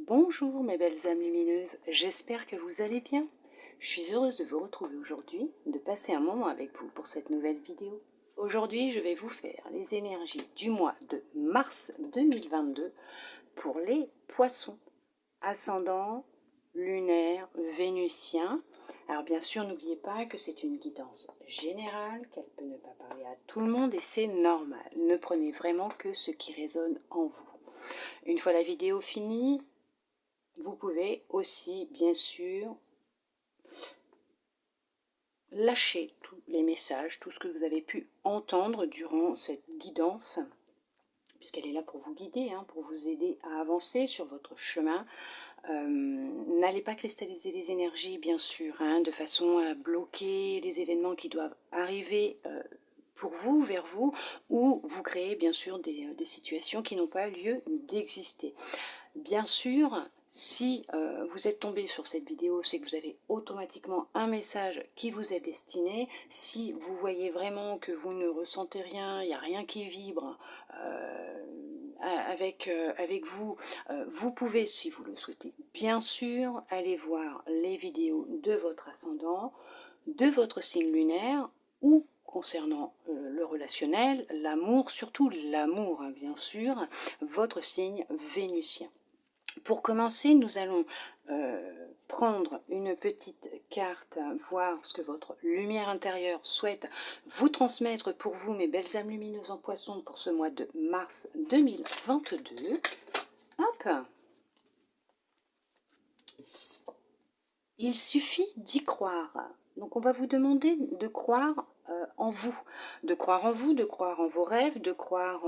Bonjour mes belles âmes lumineuses, j'espère que vous allez bien. Je suis heureuse de vous retrouver aujourd'hui, de passer un moment avec vous pour cette nouvelle vidéo. Aujourd'hui, je vais vous faire les énergies du mois de mars 2022 pour les poissons, ascendant, lunaire, vénusien. Alors bien sûr, n'oubliez pas que c'est une guidance générale, qu'elle peut ne pas parler à tout le monde et c'est normal. Ne prenez vraiment que ce qui résonne en vous. Une fois la vidéo finie, vous pouvez aussi, bien sûr, lâcher tous les messages, tout ce que vous avez pu entendre durant cette guidance, puisqu'elle est là pour vous guider, pour vous aider à avancer sur votre chemin. N'allez pas cristalliser les énergies, bien sûr, de façon à bloquer les événements qui doivent arriver pour vous, vers vous, ou vous créez, bien sûr, des situations qui n'ont pas lieu d'exister. Bien sûr, si vous êtes tombé sur cette vidéo, c'est que vous avez automatiquement un message qui vous est destiné. Si vous voyez vraiment que vous ne ressentez rien, il n'y a rien qui vibre avec vous, vous pouvez, si vous le souhaitez, bien sûr, aller voir les vidéos de votre ascendant, de votre signe lunaire ou concernant le relationnel, l'amour, surtout l'amour, bien sûr, votre signe vénusien. Pour commencer, nous allons prendre une petite carte, voir ce que votre lumière intérieure souhaite vous transmettre pour vous, mes belles âmes lumineuses en poisson, pour ce mois de mars 2022. Hop! Il suffit d'y croire. Donc on va vous demander de croire en vous, de croire en vous, de croire en vos rêves, de croire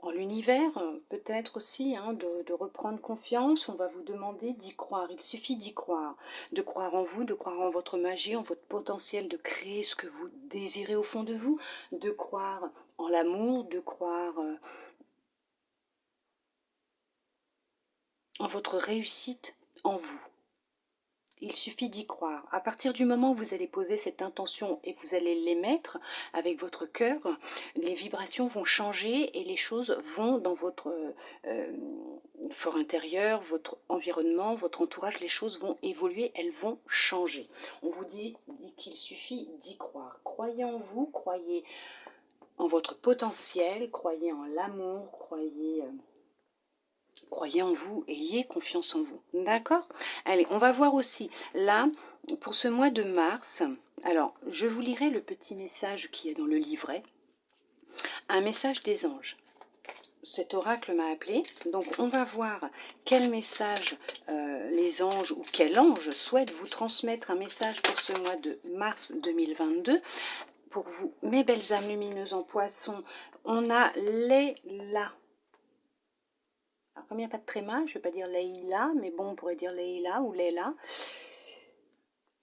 en l'univers, peut-être aussi, de reprendre confiance. On va vous demander d'y croire, il suffit d'y croire, de croire en vous, de croire en votre magie, en votre potentiel de créer ce que vous désirez au fond de vous, de croire en l'amour, de croire en votre réussite, en vous. Il suffit d'y croire. À partir du moment où vous allez poser cette intention et vous allez l'émettre avec votre cœur, les vibrations vont changer et les choses vont dans votre fort intérieur, votre environnement, votre entourage, les choses vont évoluer, elles vont changer. On vous dit qu'il suffit d'y croire. Croyez en vous, croyez en votre potentiel, croyez en l'amour, croyez en vous, ayez confiance en vous. D'accord? Allez, on va voir aussi, là, pour ce mois de mars, alors, je vous lirai le petit message qui est dans le livret. Un message des anges. Cet oracle m'a appelé, donc on va voir quel message les anges ou quel ange souhaite vous transmettre un message pour ce mois de mars 2022. Pour vous, mes belles âmes lumineuses en poisson, on a Leila. Alors, comme il n'y a pas de tréma, je ne vais pas dire Leila, mais bon, on pourrait dire Leila ou Leila.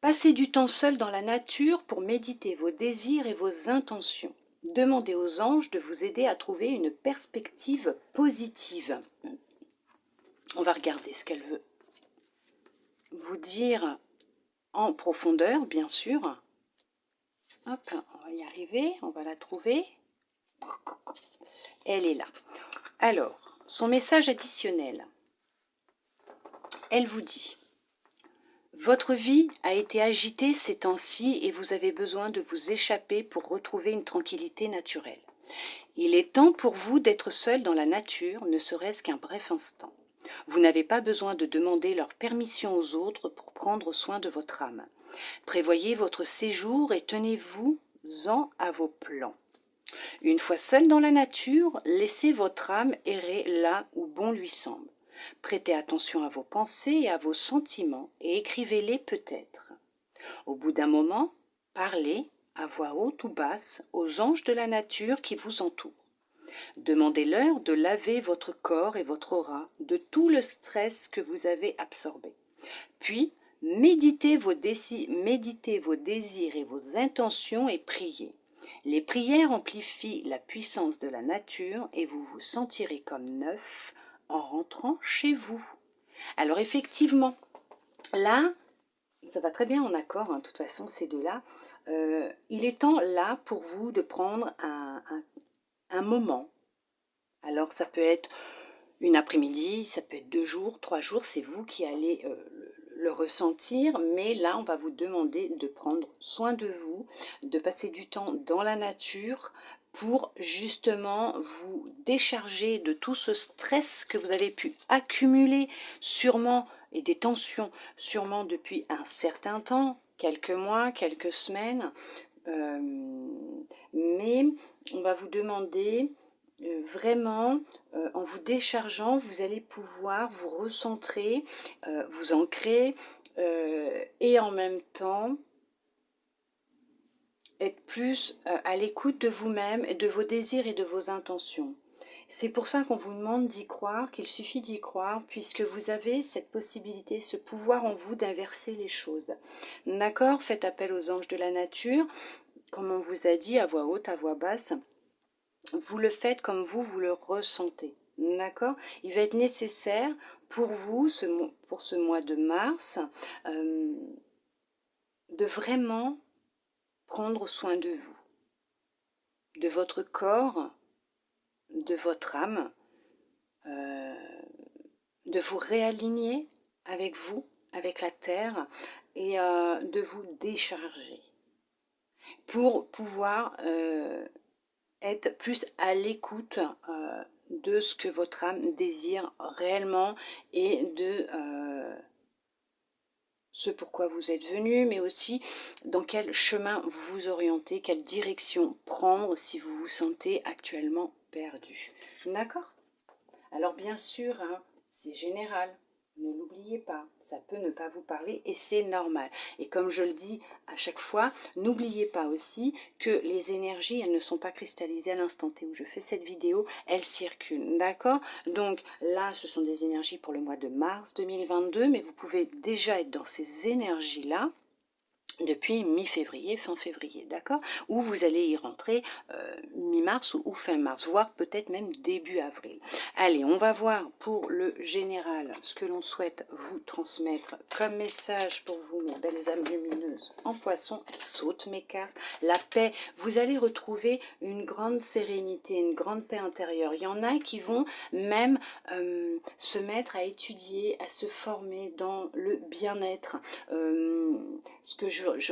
Passez du temps seul dans la nature pour méditer vos désirs et vos intentions. Demandez aux anges de vous aider à trouver une perspective positive. On va regarder ce qu'elle veut vous dire en profondeur, bien sûr. Hop, on va y arriver, on va la trouver. Elle est là. Alors, son message additionnel. Elle vous dit: votre vie a été agitée ces temps-ci et vous avez besoin de vous échapper pour retrouver une tranquillité naturelle. Il est temps pour vous d'être seul dans la nature, ne serait-ce qu'un bref instant. Vous n'avez pas besoin de demander leur permission aux autres pour prendre soin de votre âme. Prévoyez votre séjour et tenez-vous-en à vos plans. Une fois seul dans la nature, laissez votre âme errer là où bon lui semble. Prêtez attention à vos pensées et à vos sentiments et écrivez-les peut-être. Au bout d'un moment, parlez, à voix haute ou basse, aux anges de la nature qui vous entourent. Demandez-leur de laver votre corps et votre aura de tout le stress que vous avez absorbé. Puis, méditez vos désirs et vos intentions et priez. Les prières amplifient la puissance de la nature et vous vous sentirez comme neuf en rentrant chez vous. Alors effectivement, là, ça va très bien en accord, de toute façon, ces deux-là. Il est temps là pour vous de prendre un moment. Alors ça peut être une après-midi, ça peut être 2 jours, 3 jours, c'est vous qui allez le ressentir, mais là on va vous demander de prendre soin de vous, de passer du temps dans la nature pour justement vous décharger de tout ce stress que vous avez pu accumuler sûrement et des tensions sûrement depuis un certain temps, quelques mois, quelques semaines, euh, mais on va vous demander vraiment, en vous déchargeant, vous allez pouvoir vous recentrer, vous ancrer et en même temps être plus à l'écoute de vous-même et de vos désirs et de vos intentions. C'est pour ça qu'on vous demande d'y croire, qu'il suffit d'y croire, puisque vous avez cette possibilité, ce pouvoir en vous d'inverser les choses. D'accord? Faites appel aux anges de la nature, comme on vous a dit, à voix haute, à voix basse. Vous le faites comme vous le ressentez. D'accord? Il va être nécessaire pour vous, pour ce mois de mars, de vraiment prendre soin de vous, de votre corps, de votre âme, de vous réaligner avec vous, avec la terre, et de vous décharger pour pouvoir être plus à l'écoute de ce que votre âme désire réellement et de ce pourquoi vous êtes venu, mais aussi dans quel chemin vous orienter, quelle direction prendre si vous vous sentez actuellement perdu. D'accord? Alors bien sûr, hein, c'est général, ne l'oubliez pas, ça peut ne pas vous parler et c'est normal. Et comme je le dis à chaque fois, n'oubliez pas aussi que les énergies, elles ne sont pas cristallisées à l'instant T où je fais cette vidéo, elles circulent, d'accord? Donc là, ce sont des énergies pour le mois de mars 2022, mais vous pouvez déjà être dans ces énergies-là depuis mi-février, fin février, d'accord? Ou vous allez y rentrer mi-mars ou fin mars, voire peut-être même début avril. Allez, on va voir pour le général ce que l'on souhaite vous transmettre comme message pour vous, mes belles âmes lumineuses en poisson. Saute mes cartes. La paix, vous allez retrouver une grande sérénité, une grande paix intérieure. Il y en a qui vont même se mettre à étudier, à se former dans le bien-être. Ce que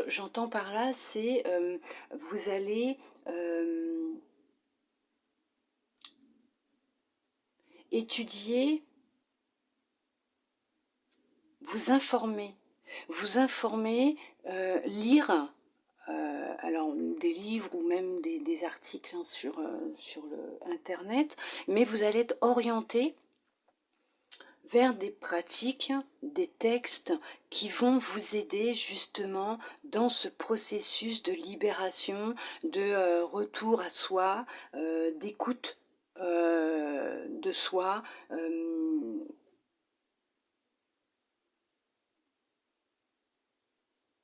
j'entends par là, c'est vous allez étudier, vous informer, lire, alors des livres ou même des articles hein, sur le internet, mais vous allez être orienté vers des pratiques, des textes qui vont vous aider justement dans ce processus de libération, de retour à soi, d'écoute de soi.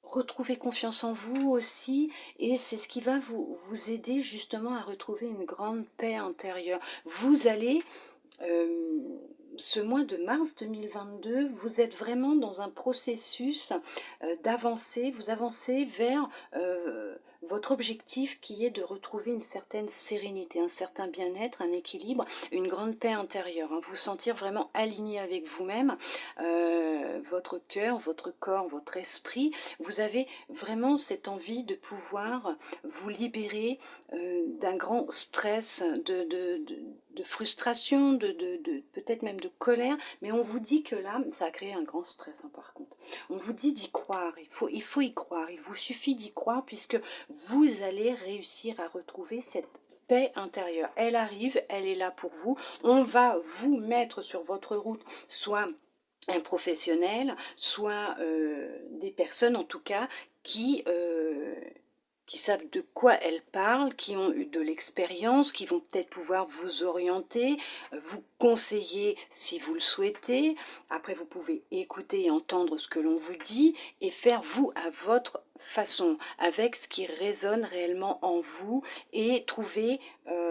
Retrouver confiance en vous aussi, et c'est ce qui va vous aider justement à retrouver une grande paix intérieure. Vous allez ce mois de mars 2022, vous êtes vraiment dans un processus d'avancer, vous avancez vers votre objectif qui est de retrouver une certaine sérénité, un certain bien-être, un équilibre, une grande paix intérieure, hein, vous sentir vraiment aligné avec vous-même, votre cœur, votre corps, votre esprit, vous avez vraiment cette envie de pouvoir vous libérer d'un grand stress, de frustration, peut-être même de colère, mais on vous dit que là, ça a créé un grand stress hein, par contre. On vous dit d'y croire, il faut y croire, il vous suffit d'y croire puisque vous allez réussir à retrouver cette paix intérieure. Elle arrive, elle est là pour vous, on va vous mettre sur votre route, soit un professionnel, soit des personnes en tout cas qui savent de quoi elles parlent, qui ont eu de l'expérience, qui vont peut-être pouvoir vous orienter, vous conseiller si vous le souhaitez. Après, vous pouvez écouter et entendre ce que l'on vous dit et faire vous à votre façon, avec ce qui résonne réellement en vous et trouver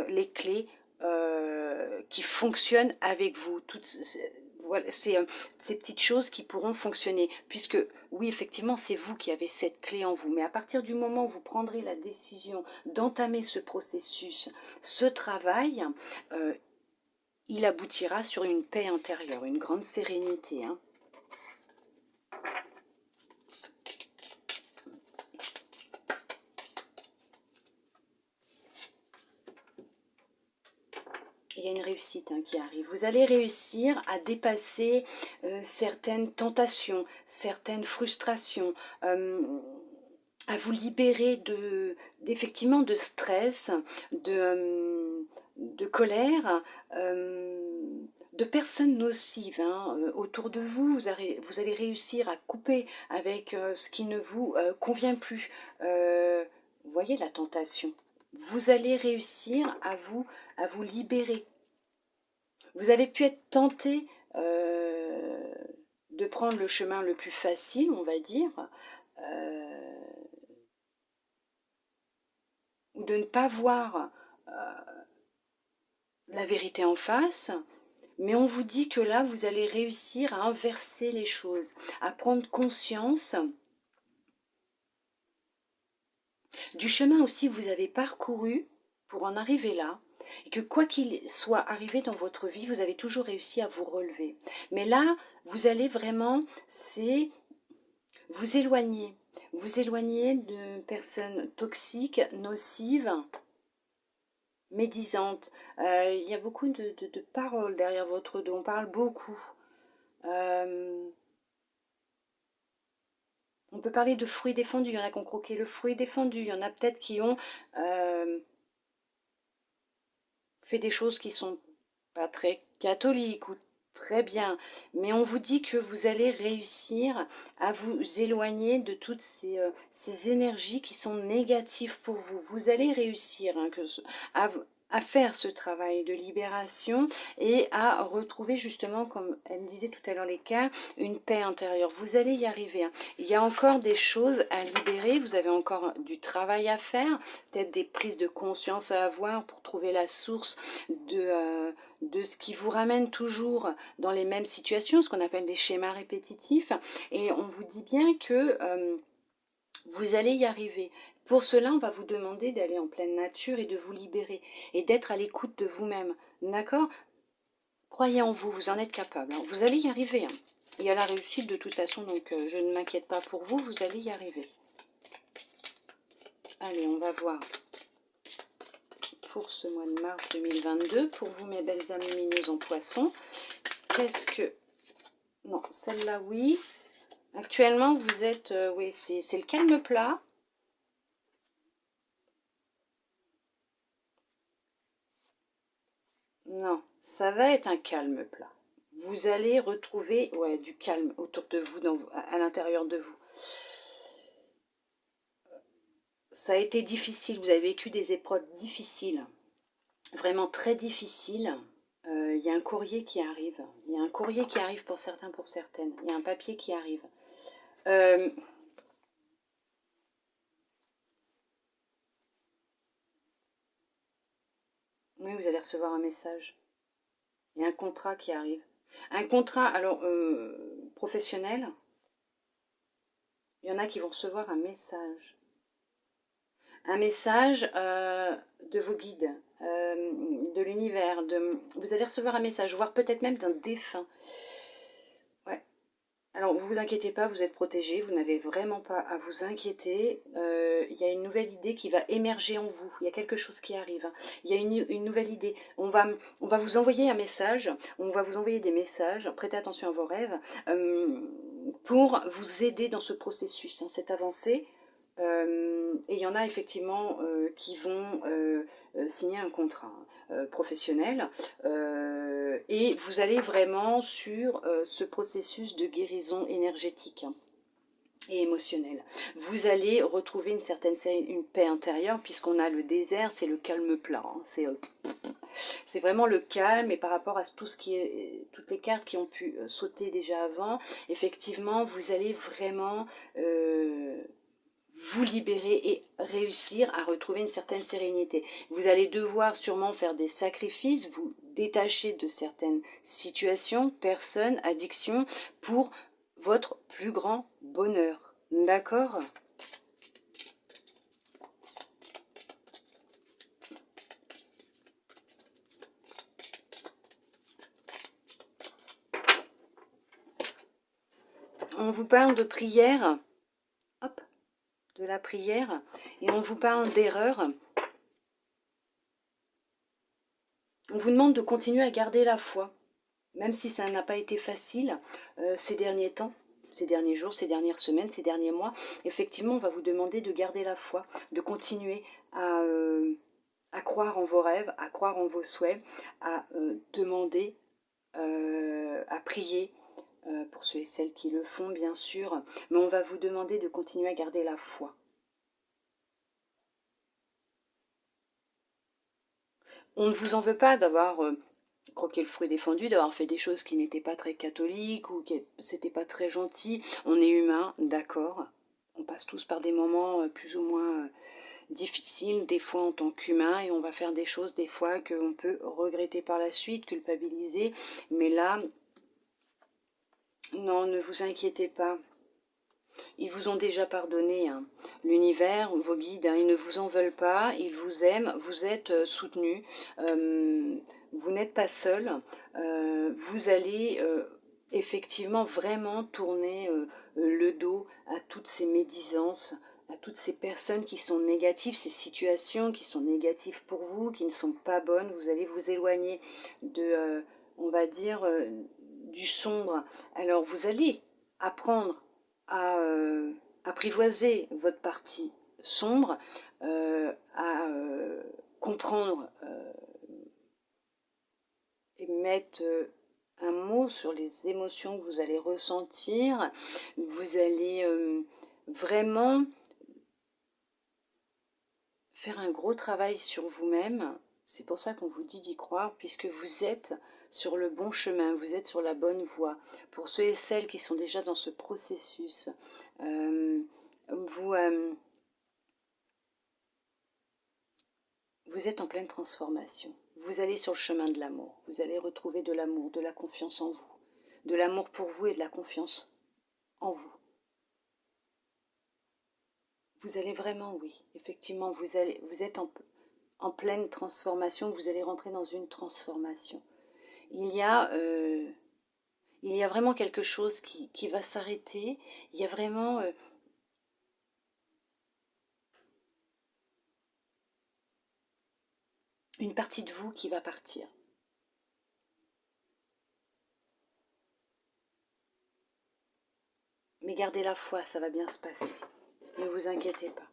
les clés qui fonctionnent avec vous. Voilà, ces petites choses qui pourront fonctionner, puisque oui, effectivement, c'est vous qui avez cette clé en vous, mais à partir du moment où vous prendrez la décision d'entamer ce processus, ce travail, il aboutira sur une paix intérieure, une grande sérénité, hein. Il y a une réussite, hein, qui arrive. Vous allez réussir à dépasser certaines tentations, certaines frustrations, à vous libérer effectivement de stress, de colère, de personnes nocives, hein, autour de vous. Vous allez réussir à couper avec ce qui ne vous convient plus. Vous voyez la tentation. Vous allez réussir à vous libérer. Vous avez pu être tenté de prendre le chemin le plus facile, on va dire, ou de ne pas voir la vérité en face, mais on vous dit que là, vous allez réussir à inverser les choses, à prendre conscience du chemin aussi que vous avez parcouru pour en arriver là, et que quoi qu'il soit arrivé dans votre vie, vous avez toujours réussi à vous relever. Mais là, vous allez vraiment, c'est vous éloigner de personnes toxiques, nocives, médisantes. Il y a beaucoup de paroles derrière votre dos, on parle beaucoup. On peut parler de fruits défendus, il y en a qui ont croqué le fruit défendu, il y en a peut-être qui ont fait des choses qui sont pas très catholiques ou très bien, mais on vous dit que vous allez réussir à vous éloigner de toutes ces énergies qui sont négatives pour vous. Vous allez réussir, hein, à faire ce travail de libération et à retrouver justement, comme elle me disait tout à l'heure les cas, une paix intérieure. Vous allez y arriver, hein. Il y a encore des choses à libérer, vous avez encore du travail à faire, peut-être des prises de conscience à avoir pour trouver la source de ce qui vous ramène toujours dans les mêmes situations, ce qu'on appelle des schémas répétitifs. Et on vous dit bien que vous allez y arriver. Pour cela, on va vous demander d'aller en pleine nature et de vous libérer et d'être à l'écoute de vous-même. D'accord? Croyez en vous, vous en êtes capable, hein. Vous allez y arriver, hein. Il y a la réussite de toute façon, donc je ne m'inquiète pas pour vous, vous allez y arriver. Allez, on va voir pour ce mois de mars 2022, pour vous mes belles âmes lumineuses en poisson. Qu'est-ce que... Non, celle-là, oui. Actuellement, vous êtes... oui, c'est le calme plat. Non, ça va être un calme plat. Vous allez retrouver du calme autour de vous, à l'intérieur de vous. Ça a été difficile, vous avez vécu des épreuves difficiles, vraiment très difficiles. Il y a un courrier qui arrive. Il y a un courrier qui arrive pour certains, pour certaines. Il y a un papier qui arrive. Oui, vous allez recevoir un message. Il y a un contrat qui arrive. Un contrat, alors, professionnel. Il y en a qui vont recevoir un message. Un message de vos guides, de l'univers. Vous allez recevoir un message, voire peut-être même d'un défunt. Ouais. Alors, vous vous inquiétez pas, vous êtes protégés, vous n'avez vraiment pas à vous inquiéter. Il y a une nouvelle idée qui va émerger en vous. Il y a quelque chose qui arrive, hein. Il y a une nouvelle idée. On va vous envoyer un message, on va vous envoyer des messages, prêtez attention à vos rêves, pour vous aider dans ce processus, hein, cette avancée. Et il y en a effectivement qui vont signer un contrat professionnel, et vous allez vraiment sur ce processus de guérison énergétique, hein, et émotionnelle. Vous allez retrouver une paix intérieure, puisqu'on a le désert, c'est le calme plat, hein, c'est vraiment le calme. Et par rapport à tout ce qui est, toutes les cartes qui ont pu sauter déjà avant, effectivement vous allez vraiment vous libérer et réussir à retrouver une certaine sérénité. Vous allez devoir sûrement faire des sacrifices, vous détacher de certaines situations, personnes, addictions, pour votre plus grand bonheur. D'accord ? On vous parle de prière, hop, de la prière, et on vous parle d'erreur. On vous demande de continuer à garder la foi, même si ça n'a pas été facile ces derniers temps, ces derniers jours, ces dernières semaines, ces derniers mois. Effectivement, on va vous demander de garder la foi, de continuer à croire en vos rêves, à croire en vos souhaits, à demander, à prier, pour ceux et celles qui le font bien sûr, mais on va vous demander de continuer à garder la foi. On ne vous en veut pas d'avoir croqué le fruit défendu, d'avoir fait des choses qui n'étaient pas très catholiques ou qui c'était pas très gentil. On est humain, d'accord. On passe tous par des moments plus ou moins difficiles, des fois en tant qu'humain, et on va faire des choses des fois qu'on peut regretter par la suite, culpabiliser. Mais là, non, ne vous inquiétez pas. Ils vous ont déjà pardonné, hein. L'univers, vos guides, hein, ils ne vous en veulent pas, ils vous aiment, vous êtes soutenus, vous n'êtes pas seul, vous allez effectivement vraiment tourner le dos à toutes ces médisances, à toutes ces personnes qui sont négatives, ces situations qui sont négatives pour vous, qui ne sont pas bonnes. Vous allez vous éloigner de, on va dire, du sombre. Alors vous allez apprendre à apprivoiser votre partie sombre, à comprendre et mettre un mot sur les émotions que vous allez ressentir. Vous allez vraiment faire un gros travail sur vous-même. C'est pour ça qu'on vous dit d'y croire, puisque vous êtes sur le bon chemin, vous êtes sur la bonne voie. Pour ceux et celles qui sont déjà dans ce processus, vous êtes en pleine transformation. Vous allez sur le chemin de l'amour. Vous allez retrouver de l'amour, de la confiance en vous. De l'amour pour vous et de la confiance en vous. Vous allez vraiment, oui, effectivement, vous êtes en pleine transformation, vous allez rentrer dans une transformation. Il y a vraiment quelque chose qui va s'arrêter. Il y a vraiment une partie de vous qui va partir. Mais gardez la foi, ça va bien se passer. Ne vous inquiétez pas.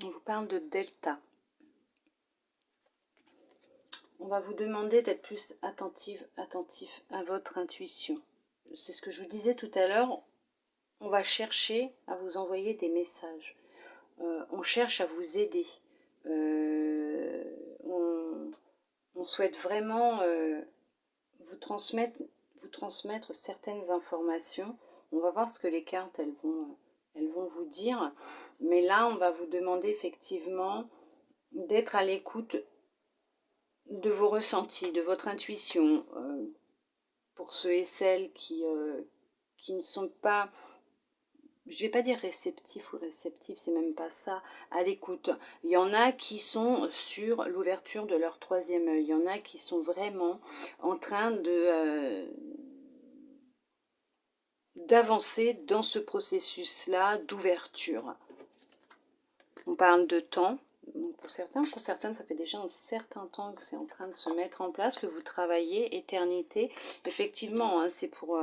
On vous parle de delta. On va vous demander d'être plus attentif à votre intuition. C'est ce que je vous disais tout à l'heure. On va chercher à vous envoyer des messages. On cherche à vous aider. On souhaite vraiment vous transmettre certaines informations. On va voir ce que les cartes elles vont vous dire. Mais là, on va vous demander effectivement d'être à l'écoute de vos ressentis, de votre intuition. Pour ceux et celles qui ne sont pas je vais pas dire réceptif ou réceptif, c'est même pas ça, à l'écoute. Il y en a qui sont sur l'ouverture de leur troisième œil. Il y en a qui sont vraiment en train de d'avancer dans ce processus-là d'ouverture. On parle de temps. Pour certaines, ça fait déjà un certain temps que c'est en train de se mettre en place, que vous travaillez, éternité. Effectivement, hein, c'est pour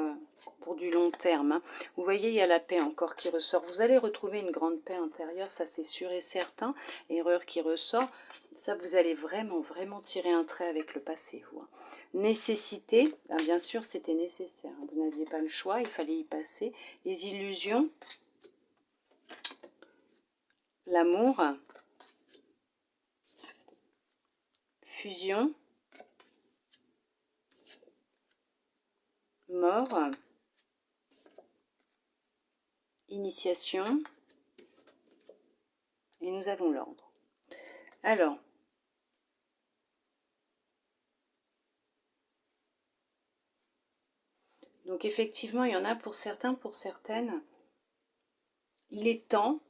du long terme. Hein. Vous voyez, il y a la paix encore qui ressort. Vous allez retrouver une grande paix intérieure, ça c'est sûr et certain. Erreur qui ressort, ça vous allez vraiment, vraiment tirer un trait avec le passé, vous. Nécessité, ah, bien sûr c'était nécessaire, vous n'aviez pas le choix, il fallait y passer. Les illusions, l'amour, fusion, mort, initiation, et nous avons l'ordre. Alors, donc effectivement, il y en a pour certains, pour certaines. Il est temps,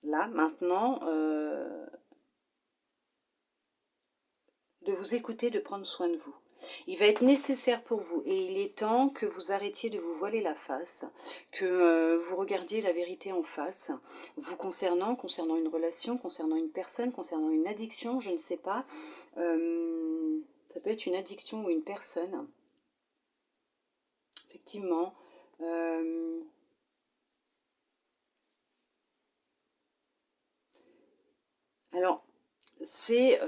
là, maintenant, de vous écouter, de prendre soin de vous. Il va être nécessaire pour vous et il est temps que vous arrêtiez de vous voiler la face, que vous regardiez la vérité en face, vous concernant une relation, concernant une personne, concernant une addiction, je ne sais pas. Ça peut être une addiction ou une personne. Effectivement. Alors, c'est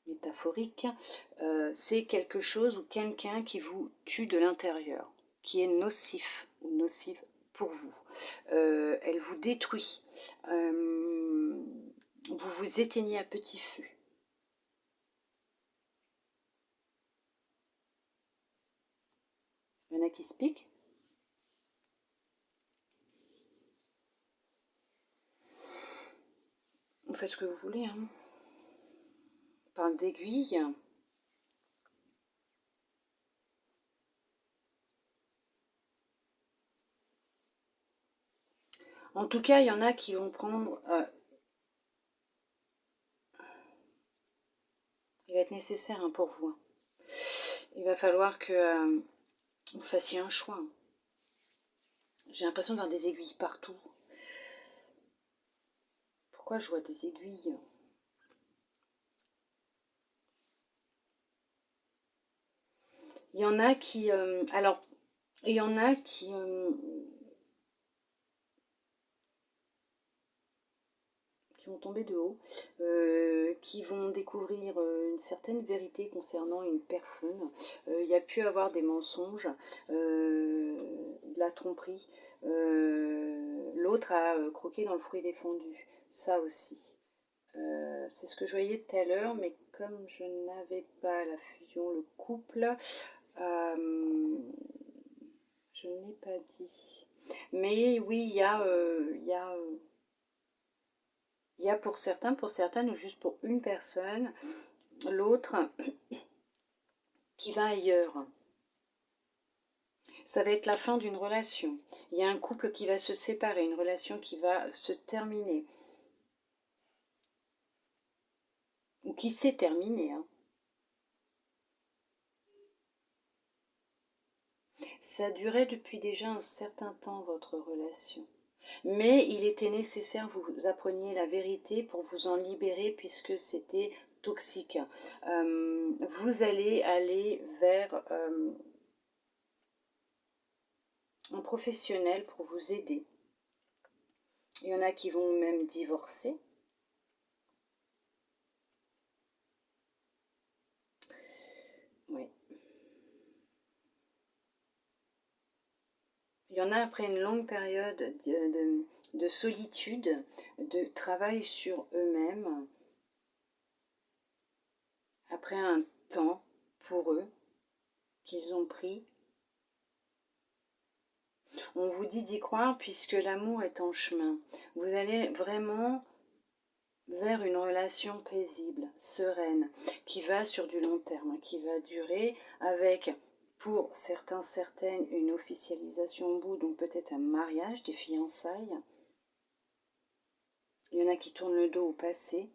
métaphorique, c'est quelque chose ou quelqu'un qui vous tue de l'intérieur, qui est nocif ou nocive pour vous. Elle vous détruit. Vous vous éteignez à petit feu. Il y en a qui se piquent. Vous faites ce que vous voulez. Hein. On parle d'aiguille. En tout cas, il y en a qui vont prendre... il va être nécessaire hein, pour vous. Il va falloir que vous fassiez un choix. J'ai l'impression d'avoir des aiguilles partout. Pourquoi je vois des aiguilles? Il y en a qui... alors, il y en a qui vont tomber de haut, qui vont découvrir une certaine vérité concernant une personne. Il y a pu avoir des mensonges, de la tromperie. L'autre a croqué dans le fruit défendu. Ça aussi. C'est ce que je voyais tout à l'heure, mais comme je n'avais pas la fusion, le couple, je ne l'ai pas dit. Mais oui, il y a pour certains, pour certaines, ou juste pour une personne, l'autre qui va ailleurs. Ça va être la fin d'une relation. Il y a un couple qui va se séparer, une relation qui va se terminer. Ou qui s'est terminée. Hein. Ça durait depuis déjà un certain temps, votre relation. Mais il était nécessaire que vous appreniez la vérité pour vous en libérer puisque c'était toxique. Vous allez aller vers un professionnel pour vous aider. Il y en a qui vont même divorcer. Oui. Il y en a après une longue période de solitude, de travail sur eux-mêmes, après un temps pour eux qu'ils ont pris. On vous dit d'y croire puisque l'amour est en chemin. Vous allez vraiment vers une relation paisible, sereine, qui va sur du long terme, qui va durer avec Pour certains, certaines, une officialisation au bout, donc peut-être un mariage, des fiançailles. Il y en a qui tournent le dos au passé,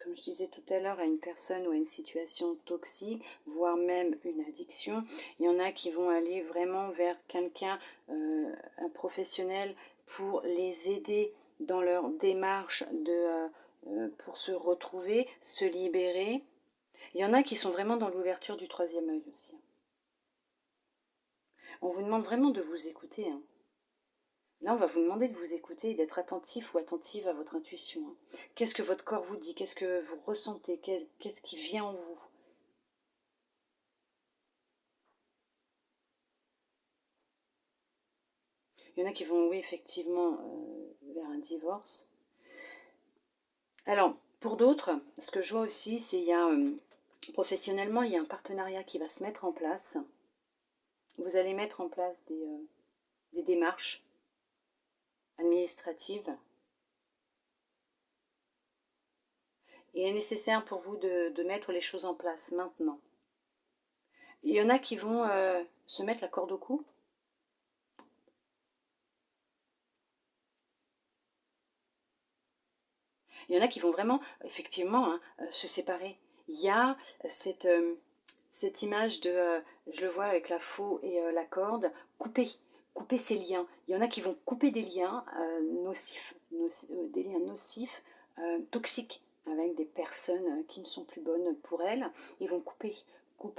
comme je disais tout à l'heure, à une personne ou à une situation toxique, voire même une addiction. Il y en a qui vont aller vraiment vers quelqu'un, un professionnel, pour les aider dans leur démarche pour se retrouver, se libérer. Il y en a qui sont vraiment dans l'ouverture du troisième œil aussi. On vous demande vraiment de vous écouter. Hein. Là, on va vous demander de vous écouter et d'être attentif ou attentive à votre intuition. Hein. Qu'est-ce que votre corps vous dit? Qu'est-ce que vous ressentez? Qu'est-ce qui vient en vous? Il y en a qui vont, oui, effectivement, vers un divorce. Alors, pour d'autres, ce que je vois aussi, c'est qu'il y a, professionnellement, il y a un partenariat qui va se mettre en place. Vous allez mettre en place des démarches administratives. Il est nécessaire pour vous de mettre les choses en place maintenant. Il y en a qui vont se mettre la corde au cou. Il y en a qui vont vraiment, effectivement, hein, se séparer. Il y a cette image de, je le vois avec la faux et la corde, couper ces liens. Il y en a qui vont couper des liens nocifs, des liens nocifs, toxiques, avec des personnes qui ne sont plus bonnes pour elles. Ils vont couper.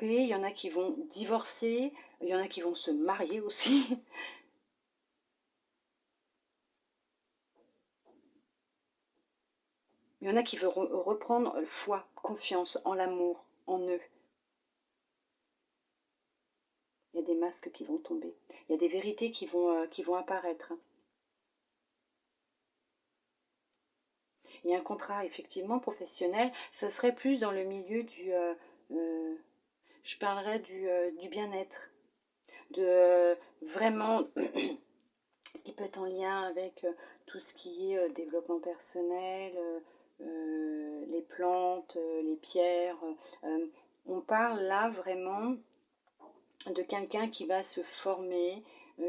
Il y en a qui vont divorcer, il y en a qui vont se marier aussi. Il y en a qui veulent reprendre foi, confiance en l'amour, en eux. Il y a des masques qui vont tomber. Il y a des vérités qui vont apparaître. Il y a un contrat effectivement professionnel. Ça serait plus dans le milieu je parlerais du bien-être. De vraiment ce qui peut être en lien avec tout ce qui est développement personnel, les plantes, les pierres. On parle là vraiment de quelqu'un qui va se former,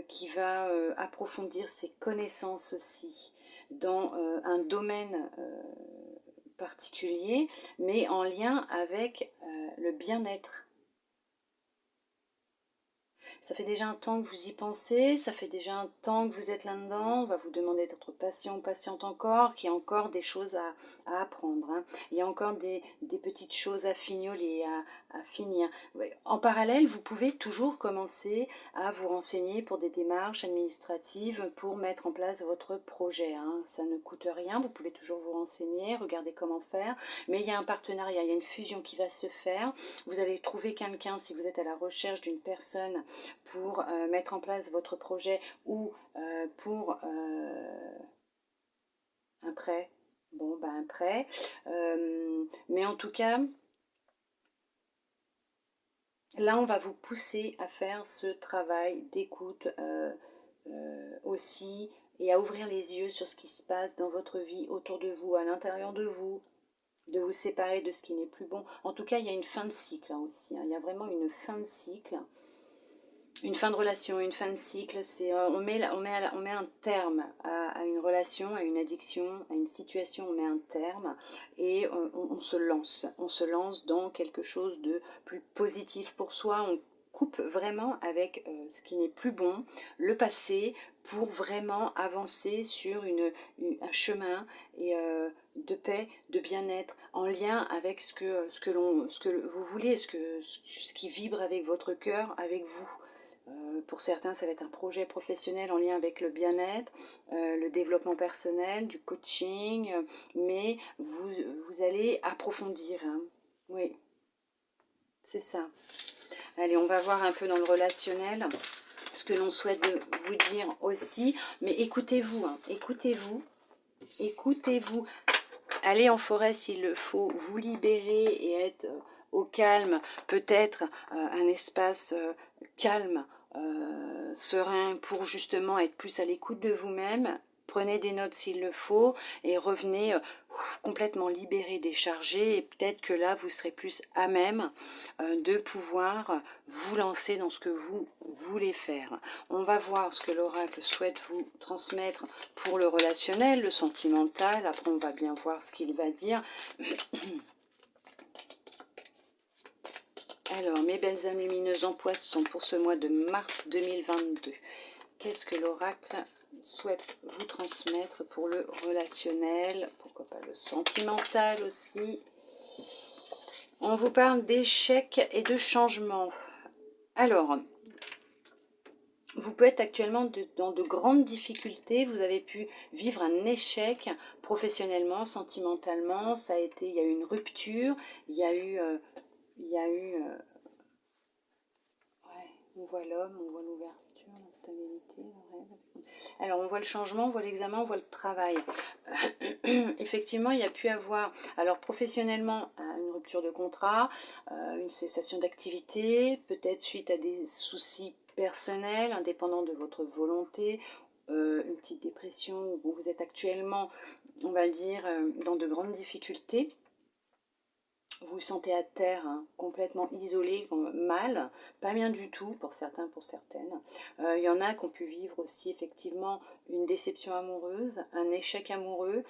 qui va approfondir ses connaissances aussi dans un domaine particulier, mais en lien avec le bien-être. Ça fait déjà un temps que vous y pensez, ça fait déjà un temps que vous êtes là-dedans, on va vous demander d'être patient ou patiente encore, qu'il y a encore des choses à apprendre. Hein. Il y a encore des petites choses à fignoler, à finir. En parallèle, vous pouvez toujours commencer à vous renseigner pour des démarches administratives pour mettre en place votre projet. Hein. Ça ne coûte rien, vous pouvez toujours vous renseigner, regarder comment faire, mais il y a un partenariat, il y a une fusion qui va se faire. Vous allez trouver quelqu'un, si vous êtes à la recherche d'une personne, pour mettre en place votre projet ou pour un prêt. Bon, ben un prêt. Mais en tout cas, là, on va vous pousser à faire ce travail d'écoute aussi et à ouvrir les yeux sur ce qui se passe dans votre vie, autour de vous, à l'intérieur de vous séparer de ce qui n'est plus bon. En tout cas, il y a une fin de cycle hein, aussi. Hein. Il y a vraiment une fin de cycle. Une fin de relation, une fin de cycle, c'est on met un terme à une relation, à une addiction, à une situation, on met un terme et on se lance dans quelque chose de plus positif pour soi, on coupe vraiment avec ce qui n'est plus bon, le passé, pour vraiment avancer sur un chemin et de paix, de bien-être, en lien avec ce que vous voulez, ce qui vibre avec votre cœur, avec vous. Pour certains, ça va être un projet professionnel en lien avec le bien-être, le développement personnel, du coaching, mais vous allez approfondir. Hein. Oui, c'est ça. Allez, on va voir un peu dans le relationnel ce que l'on souhaite vous dire aussi. Mais écoutez-vous, hein, écoutez-vous. Allez en forêt s'il le faut, vous libérer et être au calme, peut-être un espace calme, serein, pour justement être plus à l'écoute de vous-même. prenez des notes s'il le faut et revenez complètement libéré, déchargé, et peut-être que là vous serez plus à même de pouvoir vous lancer dans ce que vous voulez faire. On va voir ce que l'oracle souhaite vous transmettre pour le relationnel, le sentimental. Après on va bien voir ce qu'il va dire. Alors, mes belles âmes lumineuses en poisson pour ce mois de mars 2022. Qu'est-ce que l'oracle souhaite vous transmettre pour le relationnel? Pourquoi pas le sentimental aussi? On vous parle d'échecs et de changements. Alors, vous pouvez être actuellement dans de grandes difficultés. Vous avez pu vivre un échec professionnellement, sentimentalement. Ça a été, il y a eu une rupture, il y a eu... ouais, on voit l'homme, on voit l'ouverture, l'instabilité, le rêve. Alors on voit le changement, on voit l'examen, on voit le travail. Effectivement, il y a pu avoir, alors professionnellement, une rupture de contrat, une cessation d'activité, peut-être suite à des soucis personnels, indépendants de votre volonté, une petite dépression, où vous êtes actuellement, on va dire, dans de grandes difficultés. Vous vous sentez à terre, hein, complètement isolé, mal, pas bien du tout pour certains, pour certaines. Il y en a qui ont pu vivre aussi effectivement une déception amoureuse, un échec amoureux,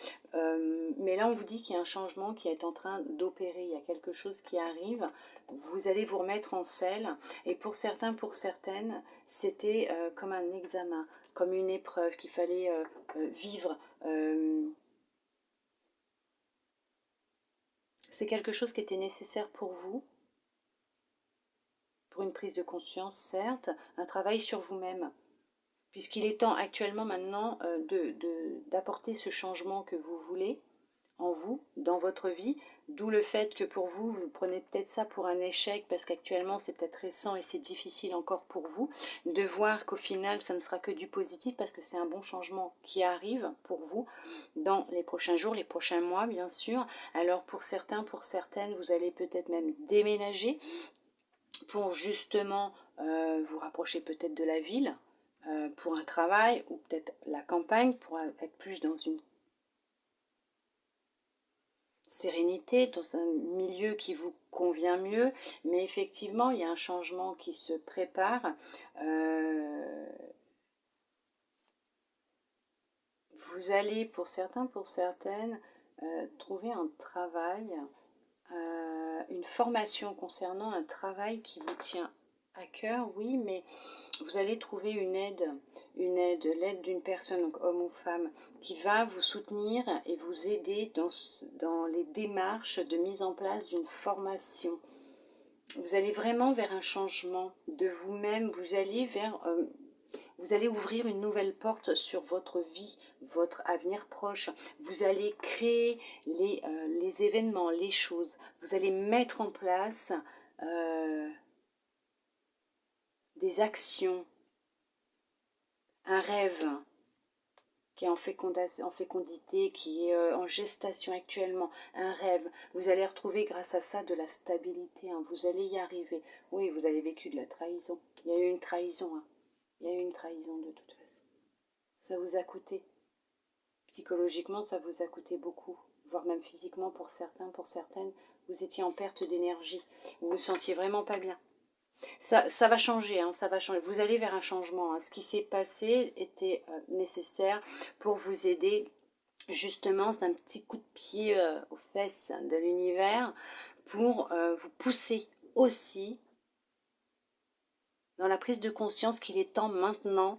mais là on vous dit qu'il y a un changement qui est en train d'opérer, il y a quelque chose qui arrive, vous allez vous remettre en selle, et pour certains, pour certaines, c'était comme un examen, comme une épreuve qu'il fallait vivre. C'est quelque chose qui était nécessaire pour vous, pour une prise de conscience, certes, un travail sur vous-même, puisqu'il est temps actuellement maintenant d'apporter ce changement que vous voulez en vous, dans votre vie, d'où le fait que pour vous, vous prenez peut-être ça pour un échec, parce qu'actuellement c'est peut-être récent et c'est difficile encore pour vous, de voir qu'au final ça ne sera que du positif, parce que c'est un bon changement qui arrive pour vous, dans les prochains jours, les prochains mois bien sûr. Alors pour certains, pour certaines, vous allez peut-être même déménager, pour justement vous rapprocher peut-être de la ville, pour un travail, ou peut-être la campagne, pour être plus dans une sérénité, dans un milieu qui vous convient mieux. Mais effectivement, il y a un changement qui se prépare. Vous allez, pour certains, pour certaines, trouver un travail, une formation concernant un travail qui vous tient à cœur, oui, mais vous allez trouver l'aide d'une personne, donc homme ou femme, qui va vous soutenir et vous aider dans les démarches de mise en place d'une formation. Vous allez vraiment vers un changement de vous-même, vous allez ouvrir une nouvelle porte sur votre vie, votre avenir proche. Vous allez créer les événements, les choses. Vous allez mettre en place des actions, un rêve qui est en fécondité, qui est en gestation actuellement, un rêve. Vous allez retrouver grâce à ça de la stabilité, hein. Vous allez y arriver. Oui, vous avez vécu de la trahison. Il y a eu une trahison, hein. Il y a eu une trahison de toute façon. Ça vous a coûté. Psychologiquement, ça vous a coûté beaucoup, voire même physiquement pour certains, pour certaines. Vous étiez en perte d'énergie. Vous vous sentiez vraiment pas bien. Ça va changer, hein, ça va changer. Vous allez vers un changement, hein. Ce qui s'est passé était nécessaire pour vous aider. Justement, c'est un petit coup de pied aux fesses de l'univers pour vous pousser aussi dans la prise de conscience qu'il est temps maintenant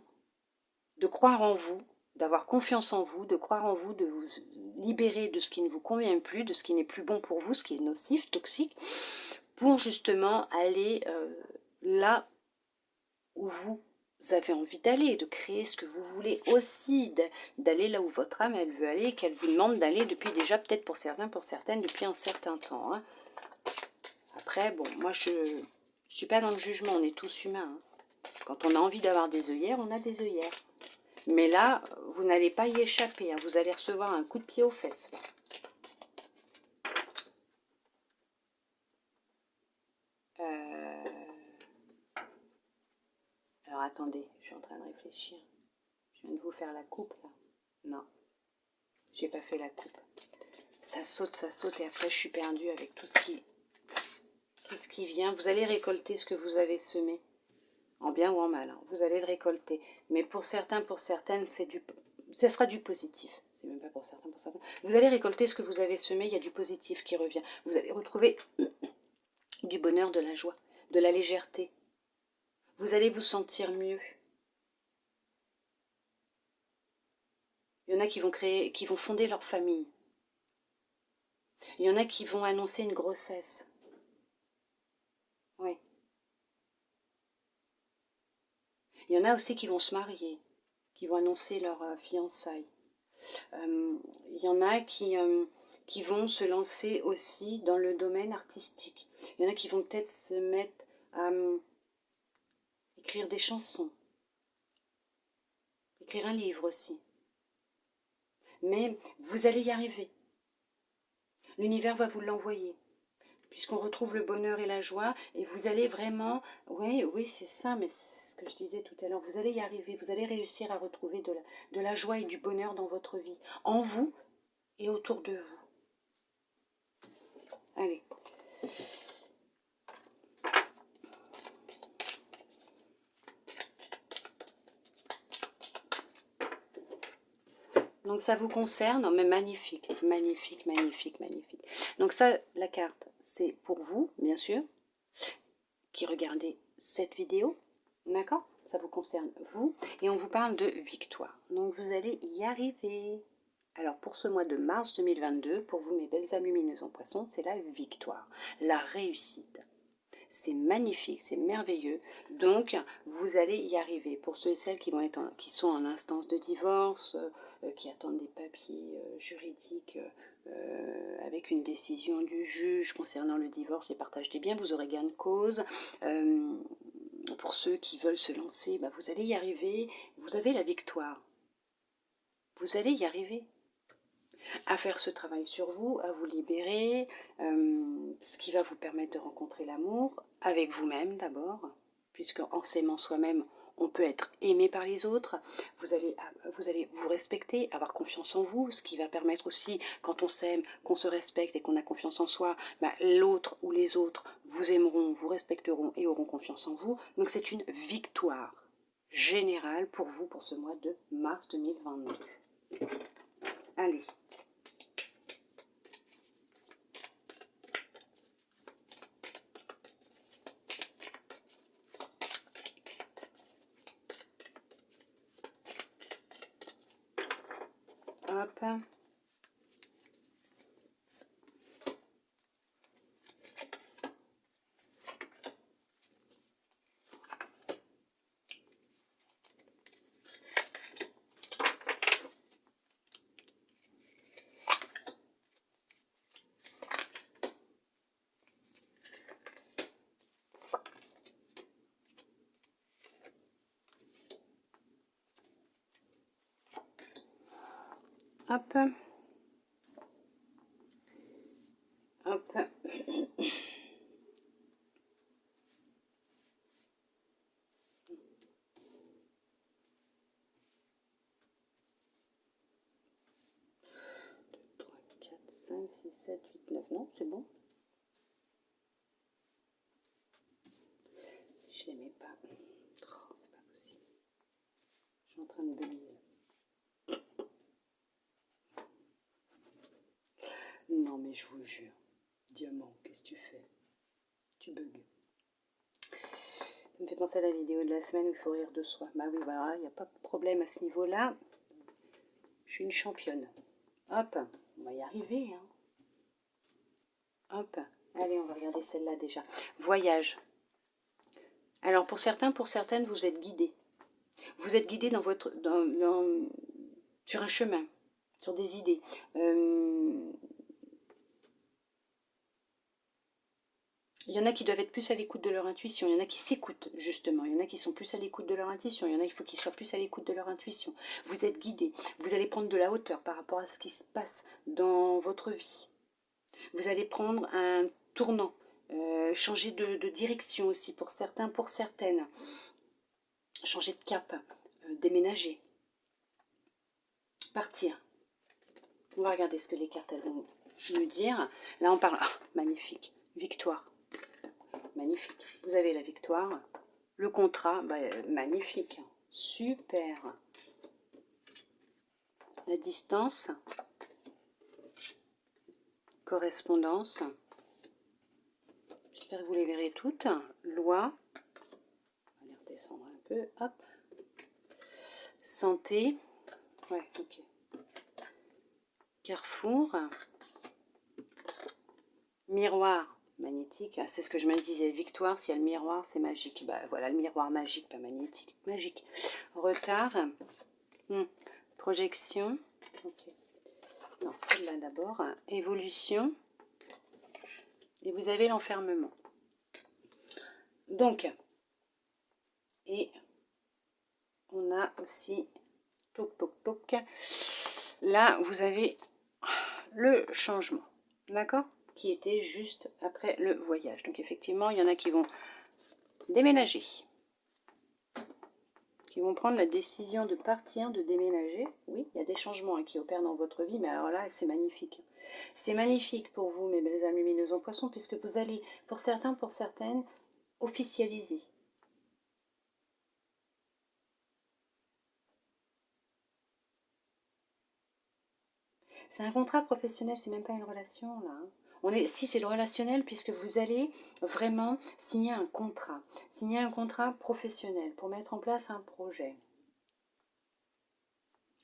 de croire en vous, d'avoir confiance en vous, de croire en vous, de vous libérer de ce qui ne vous convient plus, de ce qui n'est plus bon pour vous, ce qui est nocif, toxique, pour justement aller là où vous avez envie d'aller, de créer ce que vous voulez aussi, d'aller là où votre âme elle veut aller, qu'elle vous demande d'aller depuis déjà, peut-être pour certains, pour certaines, depuis un certain temps, hein. Après, bon, moi je suis pas dans le jugement, on est tous humains, hein. Quand on a envie d'avoir des œillères, on a des œillères. Mais là, vous n'allez pas y échapper, hein. Vous allez recevoir un coup de pied aux fesses. Alors attendez, je suis en train de réfléchir. Je viens de vous faire la coupe là. Non, j'ai pas fait la coupe. Ça saute et après je suis perdue avec tout ce qui vient. Vous allez récolter ce que vous avez semé, en bien ou en mal. Hein. Vous allez le récolter. Mais pour certains, pour certaines, ça sera du positif. C'est même pas pour certains, pour certaines. Vous allez récolter ce que vous avez semé, il y a du positif qui revient. Vous allez retrouver du bonheur, de la joie, de la légèreté. Vous allez vous sentir mieux. Il y en a qui vont fonder leur famille. Il y en a qui vont annoncer une grossesse. Oui. Il y en a aussi qui vont se marier, qui vont annoncer leur fiançailles. Il y en a qui vont se lancer aussi dans le domaine artistique. Il y en a qui vont peut-être se mettre à écrire des chansons, écrire un livre aussi. Mais vous allez y arriver. L'univers va vous l'envoyer. Puisqu'on retrouve le bonheur et la joie, et vous allez vraiment, oui, c'est ça, mais c'est ce que je disais tout à l'heure, vous allez y arriver, vous allez réussir à retrouver de la joie et du bonheur dans votre vie, en vous et autour de vous. Allez. Donc ça vous concerne, mais magnifique, magnifique, magnifique, magnifique. Donc ça, la carte, c'est pour vous, bien sûr, qui regardez cette vidéo, d'accord? Ça vous concerne, vous, et on vous parle de victoire. Donc vous allez y arriver. Alors pour ce mois de mars 2022, pour vous mes belles âmes lumineuses en poisson, c'est la victoire, la réussite. C'est magnifique, c'est merveilleux. Donc, vous allez y arriver. Pour ceux et celles qui sont en instance de divorce, qui attendent des papiers juridiques avec une décision du juge concernant le divorce, les partages des biens, vous aurez gain de cause. Pour ceux qui veulent se lancer, vous allez y arriver. Vous avez la victoire. Vous allez y arriver. À faire ce travail sur vous, à vous libérer, ce qui va vous permettre de rencontrer l'amour avec vous-même d'abord, puisque en s'aimant soi-même, on peut être aimé par les autres. Vous allez vous respecter, avoir confiance en vous, ce qui va permettre aussi, quand on s'aime, qu'on se respecte et qu'on a confiance en soi, l'autre ou les autres vous aimeront, vous respecteront et auront confiance en vous. Donc c'est une victoire générale pour vous pour ce mois de mars 2022. Allez. Hop. Hop. Hop. Trois, 4, 5, 6, 7, 8, 9. Non, c'est bon. Si je l'aimais pas. Oh, c'est pas possible. Je suis en train de bugger. Non, mais je vous jure. Diamant, qu'est-ce que tu fais? Tu bugs. Ça me fait penser à la vidéo de la semaine où il faut rire de soi. Bah oui, voilà, il n'y a pas de problème à ce niveau-là. Je suis une championne. Hop, on va y arriver. Hein. Hop, allez, on va regarder celle-là déjà. Voyage. Alors pour certains, pour certaines, vous êtes guidés. Vous êtes guidés sur un chemin, sur des idées. Il y en a qui doivent être plus à l'écoute de leur intuition, il y en a qui s'écoutent justement, il y en a qui sont plus à l'écoute de leur intuition, il y en a il faut qu'ils soient plus à l'écoute de leur intuition. Vous êtes guidés, vous allez prendre de la hauteur par rapport à ce qui se passe dans votre vie. Vous allez prendre un tournant, changer de direction aussi pour certains, pour certaines. Changer de cap, déménager. partir. On va regarder ce que les cartes elles vont nous dire. Là, on parle... Ah, magnifique. Victoire. Magnifique. Vous avez la victoire. Le contrat, bah, magnifique. Super. La distance. Correspondance. J'espère que vous les verrez toutes. Loi. On va les redescendre un peu. Hop. Santé. Ouais, ok. Carrefour. Miroir magnétique. C'est ce que je me disais. Victoire, s'il y a le miroir, c'est magique. Bah, voilà, le miroir magique, pas magnétique. Magique. Retard. Projection. Okay. Non, celle-là d'abord. Évolution. Et vous avez l'enfermement. Donc, et on a aussi... Toc, toc, toc. Là, vous avez le changement. D'accord? Qui était juste après le voyage. Donc effectivement, il y en a qui vont déménager, qui vont prendre la décision de partir, de déménager. Oui, il y a des changements qui opèrent dans votre vie, mais alors là, c'est magnifique. C'est magnifique pour vous, mes belles âmes lumineuses en poisson, puisque vous allez, pour certains, pour certaines, officialiser. C'est un contrat professionnel, c'est même pas une relation là. Si c'est le relationnel, puisque vous allez vraiment signer un contrat professionnel pour mettre en place un projet.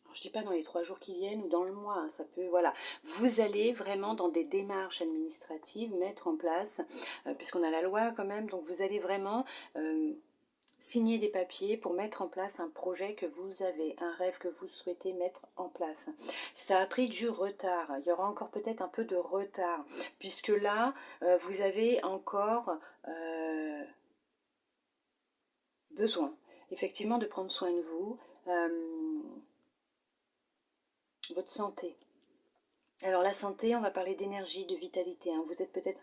Alors, je dis pas dans les 3 jours qui viennent ou dans le mois, hein, ça peut, voilà. Vous allez vraiment dans des démarches administratives mettre en place, puisqu'on a la loi quand même, donc vous allez vraiment signer des papiers pour mettre en place un projet que vous avez, un rêve que vous souhaitez mettre en place. Ça a pris du retard, il y aura encore peut-être un peu de retard, puisque là, vous avez encore besoin, effectivement, de prendre soin de vous, votre santé. Alors la santé, on va parler d'énergie, de vitalité. Hein. Vous êtes peut-être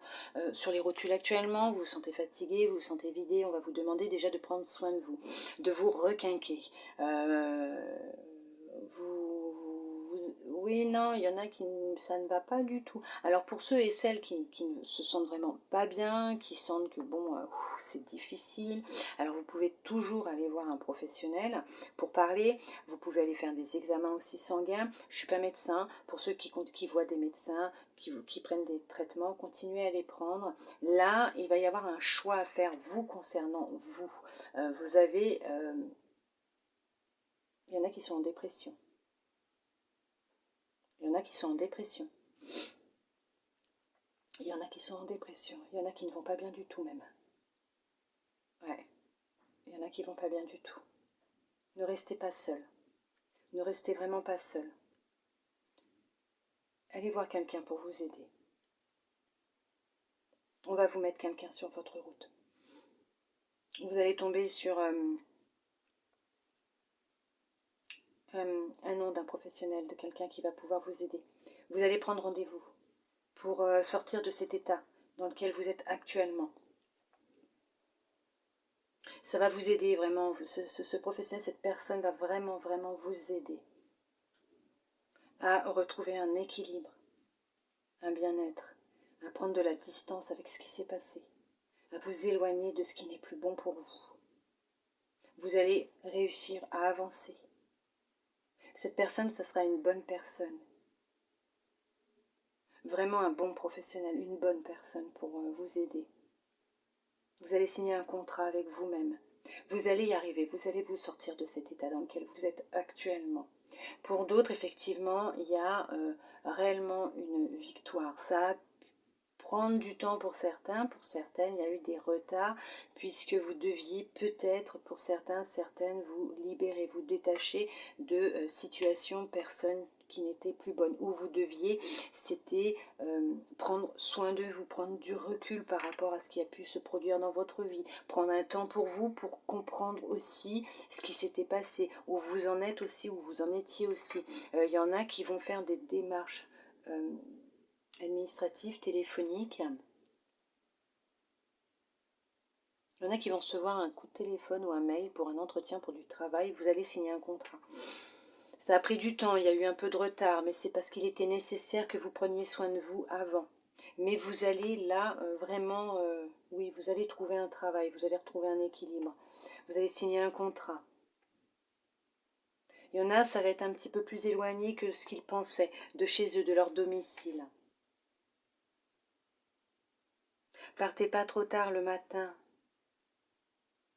sur les rotules actuellement, vous vous sentez fatigué, vous vous sentez vidé. On va vous demander déjà de prendre soin de vous requinquer. Oui, non, il y en a qui ça ne va pas du tout. Alors pour ceux et celles qui ne se sentent vraiment pas bien, qui sentent que bon, c'est difficile, alors vous pouvez toujours aller voir un professionnel pour parler. Vous pouvez aller faire des examens aussi sanguins. Je ne suis pas médecin. Pour ceux qui voient des médecins, qui prennent des traitements, continuez à les prendre. Là, il va y avoir un choix à faire, vous concernant vous. Vous avez... il y en a qui sont en dépression. Il y en a qui sont en dépression. Il y en a qui sont en dépression. Il y en a qui ne vont pas bien du tout même. Ouais. Il y en a qui ne vont pas bien du tout. Ne restez pas seul. Ne restez vraiment pas seul. Allez voir quelqu'un pour vous aider. On va vous mettre quelqu'un sur votre route. Vous allez tomber sur un nom d'un professionnel, de quelqu'un qui va pouvoir vous aider. Vous allez prendre rendez-vous pour sortir de cet état dans lequel vous êtes actuellement. Ça va vous aider vraiment, ce professionnel, cette personne va vraiment, vraiment vous aider à retrouver un équilibre, un bien-être, à prendre de la distance avec ce qui s'est passé, à vous éloigner de ce qui n'est plus bon pour vous. Vous allez réussir à avancer. Cette personne, ça sera une bonne personne. Vraiment un bon professionnel, une bonne personne pour vous aider. Vous allez signer un contrat avec vous-même. Vous allez y arriver, vous allez vous sortir de cet état dans lequel vous êtes actuellement. Pour d'autres, effectivement, il y a réellement une victoire. Ça a prendre du temps pour certains, pour certaines, il y a eu des retards, puisque vous deviez peut-être, pour certains, certaines, vous libérer, vous détacher de situations, personnes qui n'étaient plus bonnes, où vous deviez, c'était prendre soin de vous, prendre du recul par rapport à ce qui a pu se produire dans votre vie, prendre un temps pour vous, pour comprendre aussi ce qui s'était passé, où vous en êtes aussi, où vous en étiez aussi. Il y en a qui vont faire des démarches administratif, téléphonique. Il y en a qui vont recevoir un coup de téléphone ou un mail pour un entretien pour du travail. Vous allez signer un contrat. Ça a pris du temps, il y a eu un peu de retard, mais c'est parce qu'il était nécessaire que vous preniez soin de vous avant. Mais vous allez là vraiment, oui, vous allez trouver un travail, vous allez retrouver un équilibre. Vous allez signer un contrat. Il y en a, ça va être un petit peu plus éloigné que ce qu'ils pensaient de chez eux, de leur domicile. Partez pas trop tard le matin.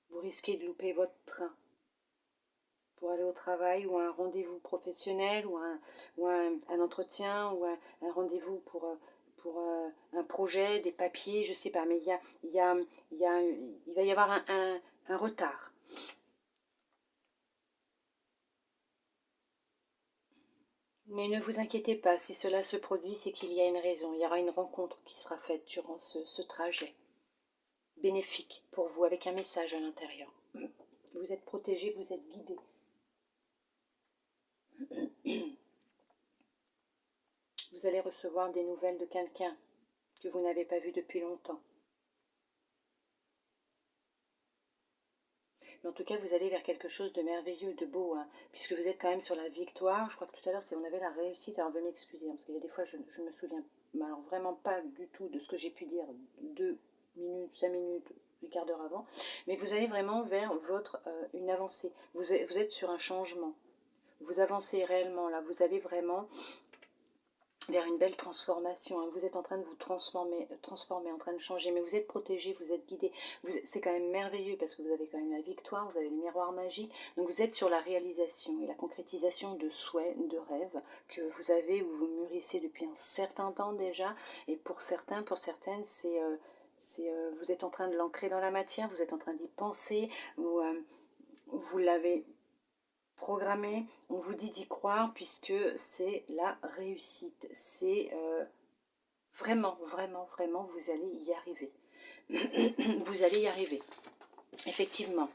Vous risquez de louper votre train pour aller au travail ou à un rendez-vous professionnel ou un entretien ou un rendez-vous pour un projet, des papiers, je sais pas, mais il va y avoir un retard. Mais ne vous inquiétez pas, si cela se produit, c'est qu'il y a une raison. Il y aura une rencontre qui sera faite durant ce trajet. Bénéfique pour vous, avec un message à l'intérieur. Vous êtes protégé, vous êtes guidé. Vous allez recevoir des nouvelles de quelqu'un que vous n'avez pas vu depuis longtemps. Mais en tout cas, vous allez vers quelque chose de merveilleux, de beau, hein, puisque vous êtes quand même sur la victoire. Je crois que tout à l'heure, on avait la réussite. Alors, veuillez m'excuser, hein, parce qu'il y a des fois, je me souviens alors, vraiment pas du tout de ce que j'ai pu dire 2 minutes, 5 minutes, un quart d'heure avant. Mais vous allez vraiment vers une avancée. Vous êtes sur un changement. Vous avancez réellement, là. Vous allez vraiment vers une belle transformation. Hein. Vous êtes en train de vous transformer, en train de changer, mais vous êtes protégé, vous êtes guidé. C'est quand même merveilleux parce que vous avez quand même la victoire, vous avez le miroir magique. Donc vous êtes sur la réalisation et la concrétisation de souhaits, de rêves que vous avez ou vous mûrissez depuis un certain temps déjà. Et pour certains, pour certaines, vous êtes en train de l'ancrer dans la matière, vous êtes en train d'y penser, ou vous l'avez programmé, on vous dit d'y croire puisque c'est la réussite. C'est vraiment, vraiment, vraiment, vous allez y arriver. Vous allez y arriver. Effectivement.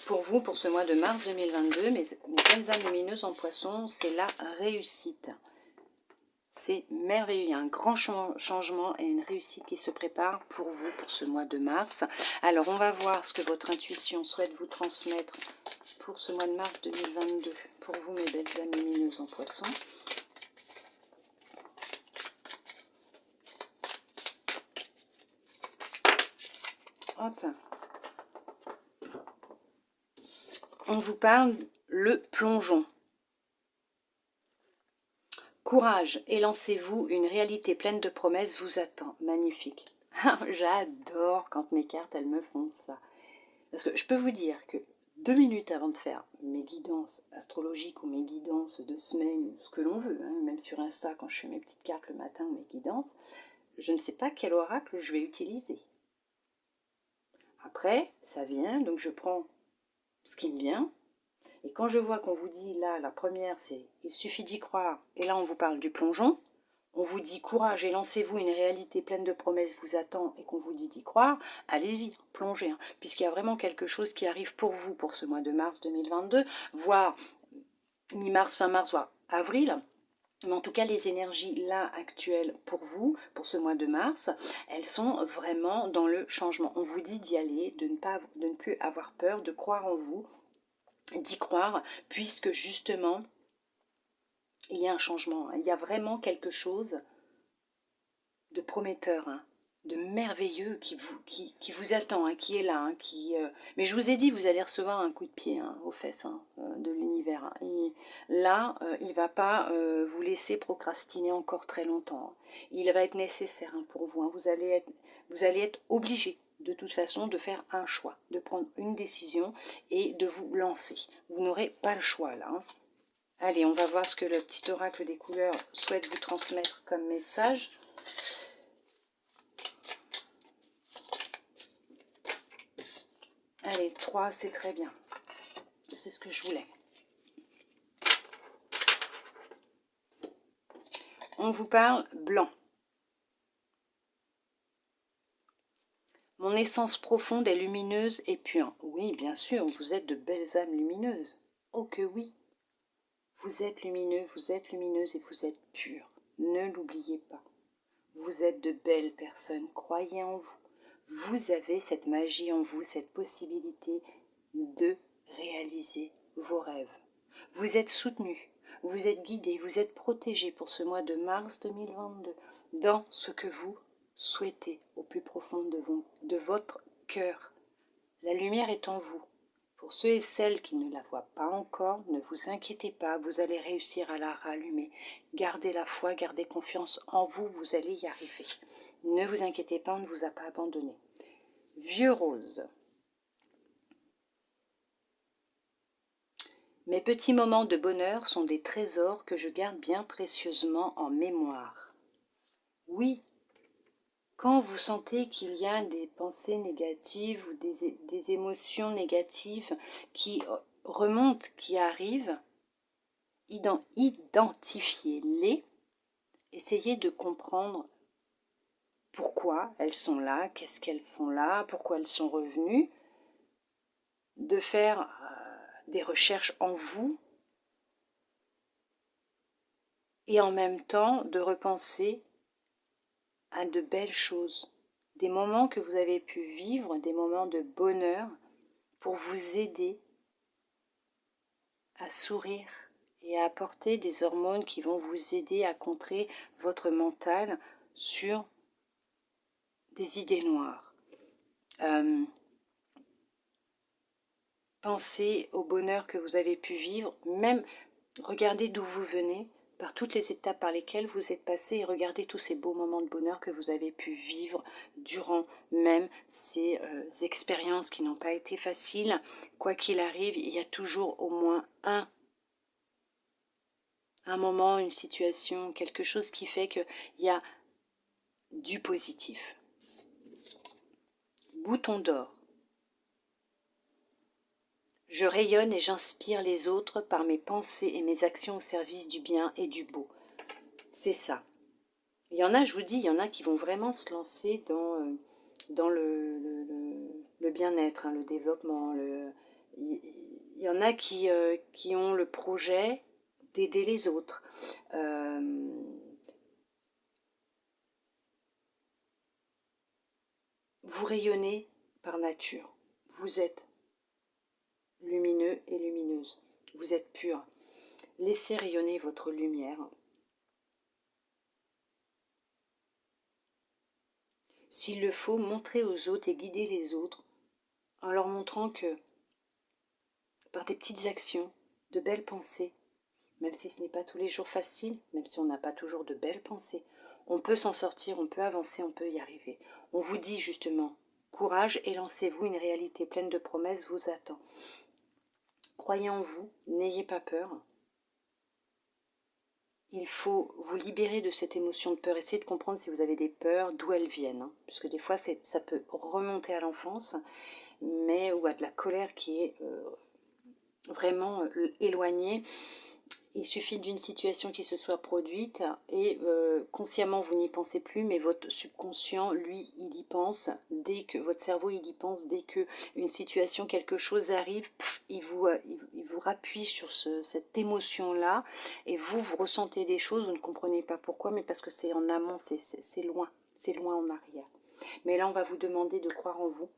Pour vous, pour ce mois de mars 2022, mes belles âmes lumineuses en poisson, c'est la réussite. C'est merveilleux, il y a un grand changement et une réussite qui se prépare pour vous pour ce mois de mars. Alors, on va voir ce que votre intuition souhaite vous transmettre pour ce mois de mars 2022. Pour vous, mes belles âmes lumineuses en poisson. Hop. On vous parle le plongeon. Courage, élancez-vous, une réalité pleine de promesses vous attend. Magnifique. J'adore quand mes cartes, elles me font ça. Parce que je peux vous dire que 2 minutes avant de faire mes guidances astrologiques ou mes guidances de semaine, ou ce que l'on veut, hein, même sur Insta, quand je fais mes petites cartes le matin ou mes guidances, je ne sais pas quel oracle je vais utiliser. Après, ça vient, donc je prends ce qui me vient. Et quand je vois qu'on vous dit, là, la première, c'est « il suffit d'y croire », et là, on vous parle du plongeon, on vous dit « courage et lancez-vous, une réalité pleine de promesses vous attend », et qu'on vous dit d'y croire, allez-y, plongez, hein, puisqu'il y a vraiment quelque chose qui arrive pour vous pour ce mois de mars 2022, voire mi-mars, fin mars, voire avril. Mais en tout cas, les énergies là actuelles pour vous, pour ce mois de mars, elles sont vraiment dans le changement. On vous dit d'y aller, de ne plus avoir peur, de croire en vous, d'y croire, puisque justement, il y a un changement. Il y a vraiment quelque chose de prometteur, hein, de merveilleux qui vous attend, hein, qui est là. Hein, Mais je vous ai dit, vous allez recevoir un coup de pied, hein, aux fesses, hein, de l'univers. Hein. Là, il ne va pas vous laisser procrastiner encore très longtemps. Hein. Il va être nécessaire, hein, pour vous. Hein. Vous allez être obligé de toute façon de faire un choix, de prendre une décision et de vous lancer. Vous n'aurez pas le choix là. Hein. Allez, on va voir ce que le petit oracle des couleurs souhaite vous transmettre comme message. Allez, 3, c'est très bien. C'est ce que je voulais. On vous parle blanc. Mon essence profonde est lumineuse et pure. Oui, bien sûr, vous êtes de belles âmes lumineuses. Oh que oui. Vous êtes lumineux, vous êtes lumineuse et vous êtes pure. Ne l'oubliez pas. Vous êtes de belles personnes. Croyez en vous. Vous avez cette magie en vous, cette possibilité de réaliser vos rêves. Vous êtes soutenu, vous êtes guidé, vous êtes protégé pour ce mois de mars 2022 dans ce que vous souhaitez au plus profond de votre cœur. La lumière est en vous. Pour ceux et celles qui ne la voient pas encore, ne vous inquiétez pas, vous allez réussir à la rallumer. Gardez la foi, gardez confiance en vous, vous allez y arriver. Ne vous inquiétez pas, on ne vous a pas abandonné. Vieux rose. Mes petits moments de bonheur sont des trésors que je garde bien précieusement en mémoire. Oui, quand vous sentez qu'il y a des pensées négatives ou des émotions négatives qui remontent, qui arrivent, identifiez-les, essayez de comprendre pourquoi elles sont là, qu'est-ce qu'elles font là, pourquoi elles sont revenues, de faire des recherches en vous et en même temps de repenser à de belles choses, des moments que vous avez pu vivre, des moments de bonheur pour vous aider à sourire et à apporter des hormones qui vont vous aider à contrer votre mental sur des idées noires. Pensez au bonheur que vous avez pu vivre, même regardez d'où vous venez, par toutes les étapes par lesquelles vous êtes passé et regardez tous ces beaux moments de bonheur que vous avez pu vivre durant même ces expériences qui n'ont pas été faciles. Quoi qu'il arrive, il y a toujours au moins un moment, une situation, quelque chose qui fait qu'il y a du positif. Bouton d'or. Je rayonne et j'inspire les autres par mes pensées et mes actions au service du bien et du beau. C'est ça. Il y en a, je vous dis, il y en a qui vont vraiment se lancer dans le bien-être, hein, le développement. Il y en a qui ont le projet d'aider les autres. Vous rayonnez par nature. Vous êtes lumineux et lumineuse. Vous êtes pur. Laissez rayonner votre lumière. S'il le faut, montrez aux autres et guidez les autres en leur montrant que par des petites actions, de belles pensées, même si ce n'est pas tous les jours facile, même si on n'a pas toujours de belles pensées, on peut s'en sortir, on peut avancer, on peut y arriver. On vous dit justement, courage et lancez-vous, une réalité pleine de promesses vous attend. Croyez en vous, n'ayez pas peur. Il faut vous libérer de cette émotion de peur. Essayez de comprendre si vous avez des peurs, d'où elles viennent. Hein, puisque des fois, ça peut remonter à l'enfance, mais ou à de la colère qui est vraiment éloignée. Il suffit d'une situation qui se soit produite et consciemment vous n'y pensez plus, mais votre subconscient, lui, il y pense. Dès que votre cerveau, il y pense, dès que une situation, quelque chose arrive, il vous rappuie sur cette émotion-là et vous ressentez des choses, vous ne comprenez pas pourquoi, mais parce que c'est en amont, c'est loin en arrière. Mais là, on va vous demander de croire en vous,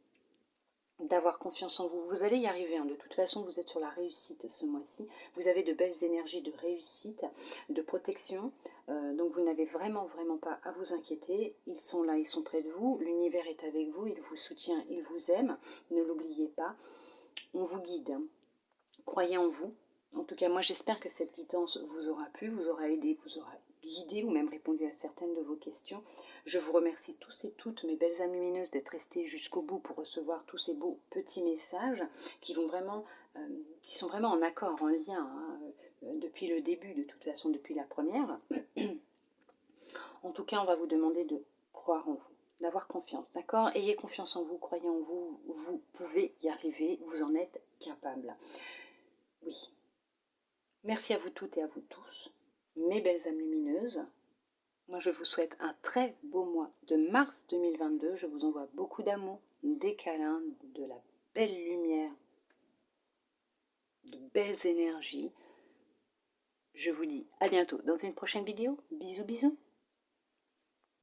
d'avoir confiance en vous. Vous allez y arriver, hein. De toute façon, vous êtes sur la réussite ce mois-ci. Vous avez de belles énergies de réussite, de protection. Donc vous n'avez vraiment pas à vous inquiéter. Ils sont là, ils sont près de vous. L'univers est avec vous, il vous soutient, il vous aime. Ne l'oubliez pas. On vous guide. Hein. Croyez en vous. En tout cas, moi, j'espère que cette guidance vous aura plu, vous aura aidé, vous aura guidé ou même répondu à certaines de vos questions. Je vous remercie tous et toutes, mes belles âmes lumineuses, d'être restés jusqu'au bout pour recevoir tous ces beaux petits messages qui sont vraiment en accord, en lien, hein, depuis le début, de toute façon, depuis la première. En tout cas, on va vous demander de croire en vous, d'avoir confiance, d'accord? Ayez confiance en vous, croyez en vous, vous pouvez y arriver, vous en êtes capable. Oui. Merci à vous toutes et à vous tous, mes belles âmes lumineuses. Moi, je vous souhaite un très beau mois de mars 2022. Je vous envoie beaucoup d'amour, des câlins, de la belle lumière, de belles énergies. Je vous dis à bientôt dans une prochaine vidéo. Bisous, bisous.